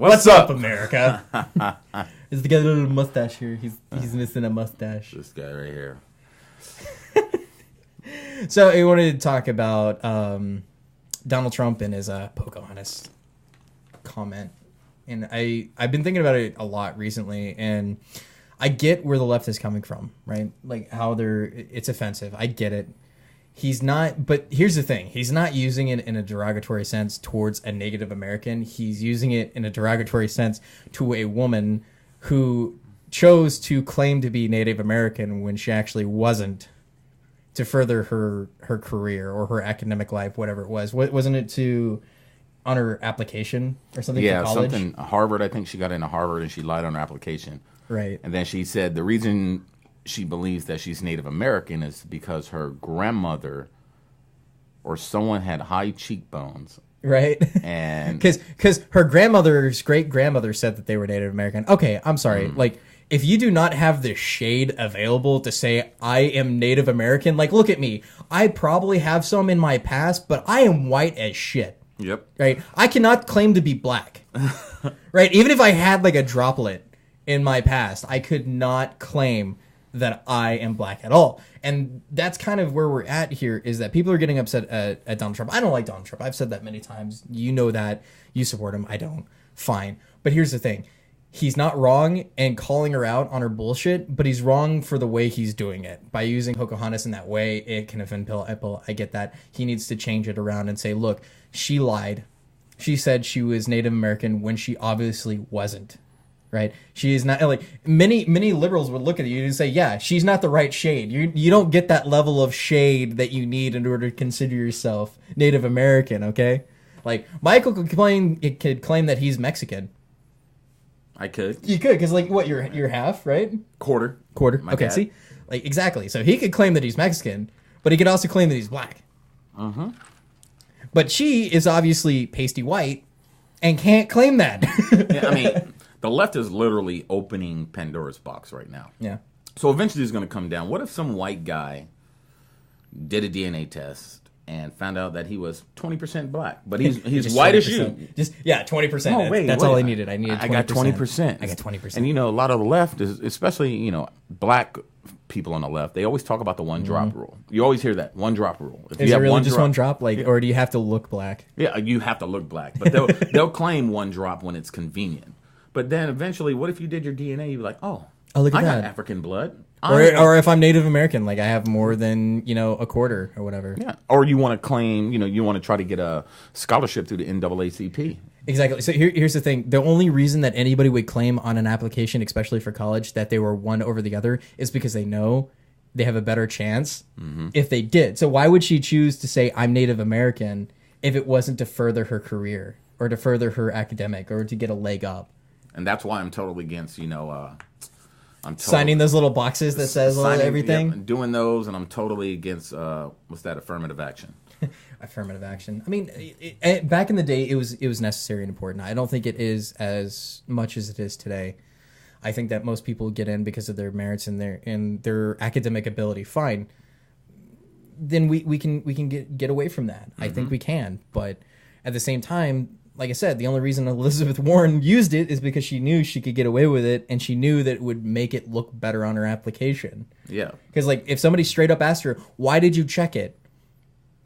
What's up, America? He's got a little mustache here. He's missing a mustache. This guy right here. So I wanted to talk about Donald Trump and his Pocahontas comment. And I've been thinking about it a lot recently, and I get where the left is coming from, right? Like how it's offensive. I get it. He's not, but here's the thing. He's not using it in a derogatory sense towards a Native American. He's using it in a derogatory sense to a woman who chose to claim to be Native American when she actually wasn't, to further her career or her academic life, whatever it was. Wasn't it on her application or something for college? Something, Harvard. I think she got into Harvard and she lied on her application. Right. And then she said the reason she believes that she's Native American is because her grandmother or someone had high cheekbones. Right. And because her grandmother's great-grandmother said that they were Native American. Okay, I'm sorry. Like, if you do not have the shade available to say I am Native American, like, look at me. I probably have some in my past, but I am white as shit. Yep. Right? I cannot claim to be black. Right? Even if I had, like, a droplet in my past, I could not claim that I am black at all. And that's kind of where we're at here, is that people are getting upset at Donald Trump. I don't like Donald Trump. I've said that many times. You know that. You support him. I don't. Fine. But here's the thing. He's not wrong in calling her out on her bullshit, but he's wrong for the way he's doing it. By using Pocahontas in that way, it can offend people. I get that. He needs to change it around and say, look, she lied. She said she was Native American when she obviously wasn't. Right? She is not, like, many liberals would look at you and say, yeah, she's not the right shade. You don't get that level of shade that you need in order to consider yourself Native American, okay? Like, Michael could claim that he's Mexican. I could. You could, because, like, what, you're half, right? Quarter. Okay, dad. See? Like, exactly. So he could claim that he's Mexican, but he could also claim that he's black. Uh-huh. But she is obviously pasty white and can't claim that. Yeah, I mean, the left is literally opening Pandora's box right now. Yeah. So eventually it's going to come down. What if some white guy did a DNA test and found out that he was 20% black, but he's white as you? Just 20%. Oh, wait, that's wait. all I needed. I needed 20%. I got 20%. I got 20%. And a lot of the left is, especially black people on the left, they always talk about the one drop rule. You always hear that one drop rule. If is it really just one drop, like, or do you have to look black? Yeah, you have to look black, but they'll claim one drop when it's convenient. But then eventually, what if you did your DNA? You're like, oh, look at I that. got African blood. Or if I'm Native American, like I have more than, a quarter or whatever. Yeah. Or you want to claim, you want to try to get a scholarship through the NAACP. Exactly. So here's the thing. The only reason that anybody would claim on an application, especially for college, that they were one over the other is because they know they have a better chance if they did. So why would she choose to say I'm Native American if it wasn't to further her career or to further her academic or to get a leg up? And that's why I'm totally against, signing those little boxes that says everything. Yep, doing those, and I'm totally against what's that, affirmative action. Affirmative action. I mean, back in the day, it was necessary and important. I don't think it is as much as it is today. I think that most people get in because of their merits and their academic ability. Fine. Then we can get away from that. I think we can, but at the same time, like I said, the only reason Elizabeth Warren used it is because she knew she could get away with it, and she knew that it would make it look better on her application. Yeah. Because, like, if somebody straight up asked her, why did you check it?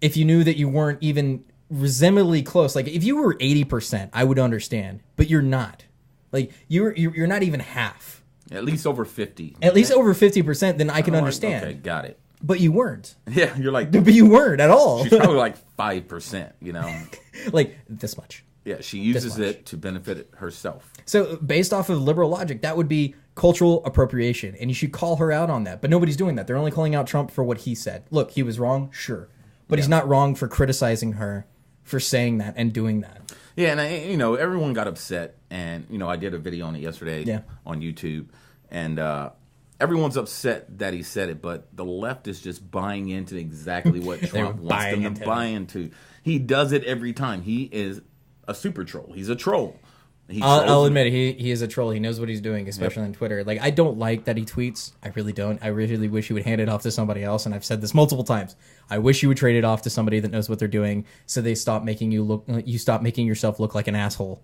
If you knew that you weren't even resembly close, like, if you were 80%, I would understand, but you're not. Like, you're not even half. At least over 50. At least over 50%, then I can understand. Okay, got it. But you weren't. Yeah, you're like... But you weren't at all. She's probably like 5%, Like, this much. Yeah, she uses it to benefit herself. So, based off of liberal logic, that would be cultural appropriation, and you should call her out on that. But nobody's doing that. They're only calling out Trump for what he said. Look, he was wrong, sure. But he's not wrong for criticizing her for saying that and doing that. Yeah, and everyone got upset, and I did a video on it yesterday on YouTube, and everyone's upset that he said it, but the left is just buying into exactly what Trump wants them to buy into. He does it every time. He is a super troll. He's a troll. I'll admit he is a troll. He knows what he's doing, especially on Twitter. Like, I don't like that he tweets. I really don't. I really wish he would hand it off to somebody else, and I've said this multiple times. I wish you would trade it off to somebody that knows what they're doing, so they stop making you stop making yourself look like an asshole.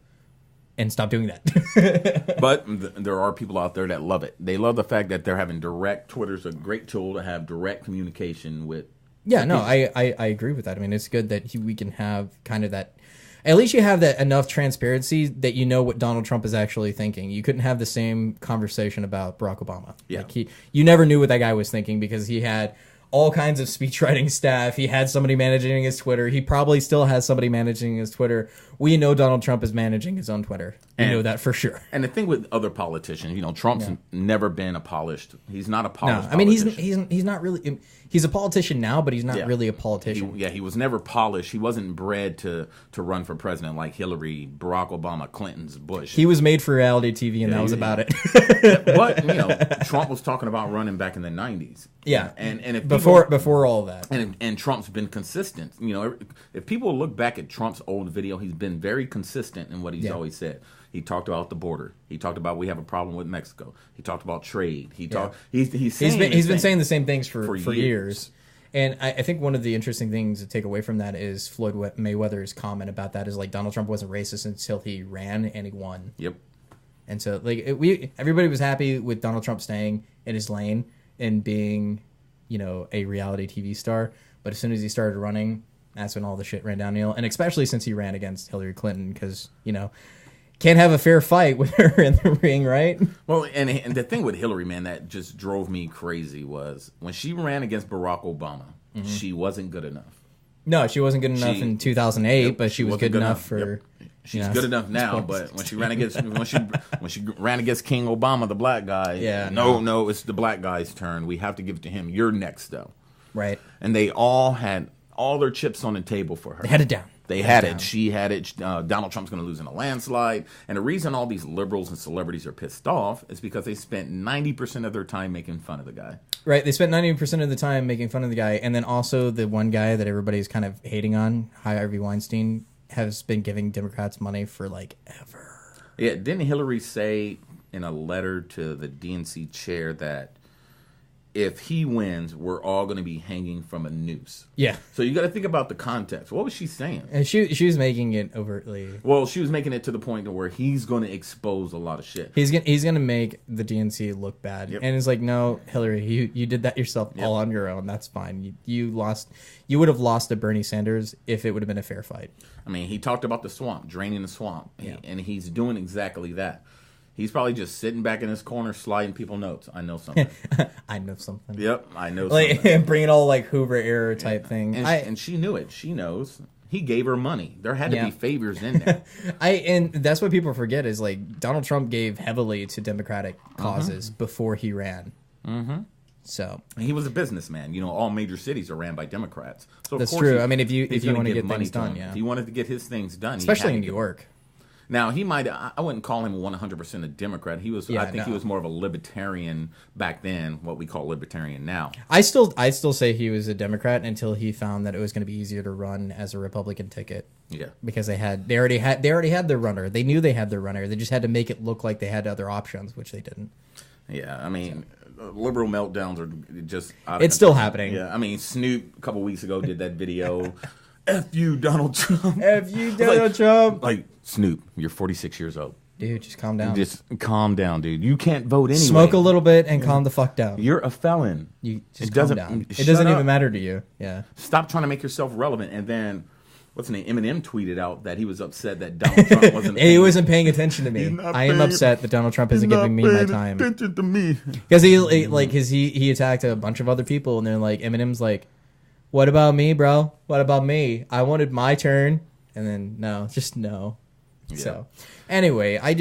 and stop doing that. But there are people out there that love it. They love the fact that they're having direct. Twitter's a great tool to have direct communication with. Yeah, no, I agree with that. I mean, it's good that we can have kind of that. At least you have that enough transparency that you know what Donald Trump is actually thinking. You couldn't have the same conversation about Barack Obama. Yeah. Like you never knew what that guy was thinking because he had all kinds of speechwriting staff. He had somebody managing his Twitter. He probably still has somebody managing his Twitter. We know Donald Trump is managing his own Twitter. We know that for sure. And the thing with other politicians, you know, Trump's never been a polished. He's not a polished. No, I mean he's not really. He's a politician now, but he's not really a politician. He was never polished. He wasn't bred to run for president like Hillary, Barack Obama, Clinton's, Bush. He was made for reality TV, and that was about it. But you know, Trump was talking about running back in the '90s. Yeah, and if before all that, and Trump's been consistent. You know, if people look back at Trump's old video, he's been very consistent in what he's always said. He talked about the border. He talked about we have a problem with Mexico. He talked about trade. He's been saying the same things for years. And I think one of the interesting things to take away from that is Floyd Mayweather's comment about that is like Donald Trump wasn't racist until he ran and he won. Yep. And so like everybody was happy with Donald Trump staying in his lane and being, you know, a reality TV star. But as soon as he started running, that's when all the shit ran downhill. And especially since he ran against Hillary Clinton because, you know, can't have a fair fight with her in the ring, right? Well, and the thing with Hillary, man, that just drove me crazy was when she ran against Barack Obama, she wasn't good enough. No, she wasn't good enough in 2008, but she was good enough for. She's good enough now, but when she ran against when she ran against King Obama, the black guy, no, it's the black guy's turn. We have to give it to him. You're next, though. Right. And they all had all their chips on the table for her. They had it down. They had it. She had it. Donald Trump's going to lose in a landslide. And the reason all these liberals and celebrities are pissed off is because they spent 90% of their time making fun of the guy. Right. They spent 90% of the time making fun of the guy. And then also the one guy that everybody's kind of hating on, Harvey Weinstein, has been giving Democrats money for like ever. Yeah. Didn't Hillary say in a letter to the DNC chair that if he wins, we're all going to be hanging from a noose? Yeah. So you got to think about the context. What was she saying? And she was making it overtly. Well, she was making it to the point to where he's going to expose a lot of shit. He's going to make the DNC look bad. Yep. And it's like, no, Hillary, you did that yourself all on your own. That's fine. You lost. You would have lost to Bernie Sanders if it would have been a fair fight. I mean, he talked about the swamp, draining the swamp. Yeah. And he's doing exactly that. He's probably just sitting back in his corner, sliding people notes. I know something. I know something. Yep, I know something. Like bringing all like Hoover era type thing. And she knew it. She knows. He gave her money. There had to be favors in there. And that's what people forget is like Donald Trump gave heavily to Democratic causes before he ran. Mm-hmm. So he was a businessman. You know, all major cities are ran by Democrats. So that's true. I mean, if you want to get things done, if he wanted to get his things done, especially in New York. Now he might. I wouldn't call him 100% a Democrat. He was. I think he was more of a libertarian back then. What we call libertarian now. I still say he was a Democrat until he found that it was going to be easier to run as a Republican ticket. Yeah. Because they already had their runner. They knew they had their runner. They just had to make it look like they had other options, which they didn't. Yeah, I mean, liberal meltdowns are just. It's still happening. Yeah, I mean, Snoop a couple weeks ago did that video. F you, Donald Trump. F you, Donald Trump. Like, Snoop, you're 46 years old. Dude, just calm down. Just calm down, dude. You can't vote anyway. Smoke a little bit and calm the fuck down. You're a felon. You just calm down. It doesn't even matter to you. Yeah. Stop trying to make yourself relevant. And then, what's his name? Eminem tweeted out that he was upset that Donald Trump wasn't. He wasn't paying attention to me. I am upset that Donald Trump isn't giving me my time. Attention to me. Because he attacked a bunch of other people, and then like Eminem's like, "What about me, bro? What about me? I wanted my turn." And then no. Yeah. So anyway, I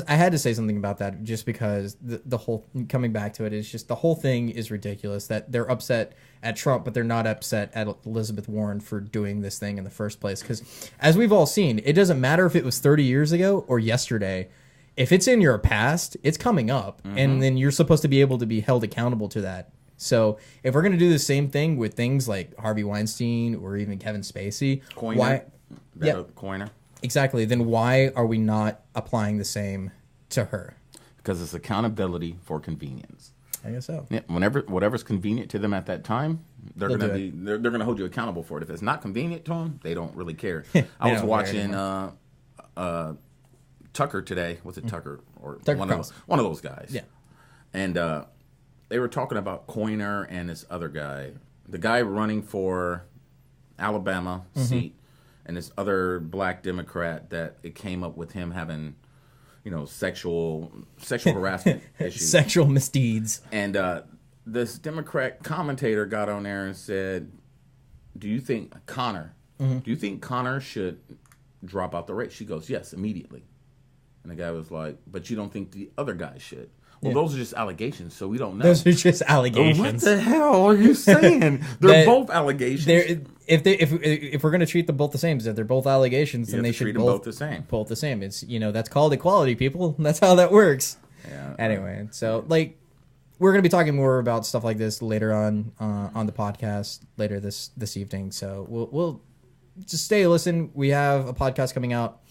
had to say something about that just because the whole, coming back to it, is just the whole thing is ridiculous that they're upset at Trump, but they're not upset at Elizabeth Warren for doing this thing in the first place. Because as we've all seen, it doesn't matter if it was 30 years ago or yesterday. If it's in your past, it's coming up, and then you're supposed to be able to be held accountable to that. So if we're going to do the same thing with things like Harvey Weinstein or even Kevin Spacey, Coiner. Exactly. Then why are we not applying the same to her? Because it's accountability for convenience. I guess so. Yeah, whatever's convenient to them at that time, they're gonna hold you accountable for it. If it's not convenient to them, they don't really care. I was watching Tucker today. Was it Tucker or Tucker one of those guys? Yeah. And they were talking about Coiner and this other guy, the guy running for Alabama seat, and this other black Democrat that it came up with him having, sexual harassment issues, sexual misdeeds. And this Democrat commentator got on there and said, "Do you think Connor? Do you think Connor should drop out the race?" She goes, "Yes, immediately." And the guy was like, "But you don't think the other guy should?" Well, those are just allegations, so we don't know. Those are just allegations. What the hell are you saying? They're both allegations. If we're going to treat them both the same, if they're both allegations, then they should treat them both the same. Both the same. It's that's called equality, people. That's how that works. Yeah. Anyway, so we're going to be talking more about stuff like this later on the podcast later this evening. So we'll just stay listen. We have a podcast coming out,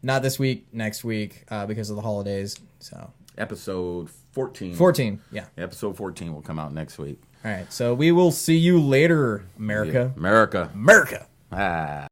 not this week, next week, because of the holidays. So episode 14. 14, yeah. Episode 14 will come out next week. All right. So we will see you later, America. Yeah. America. America. Ah.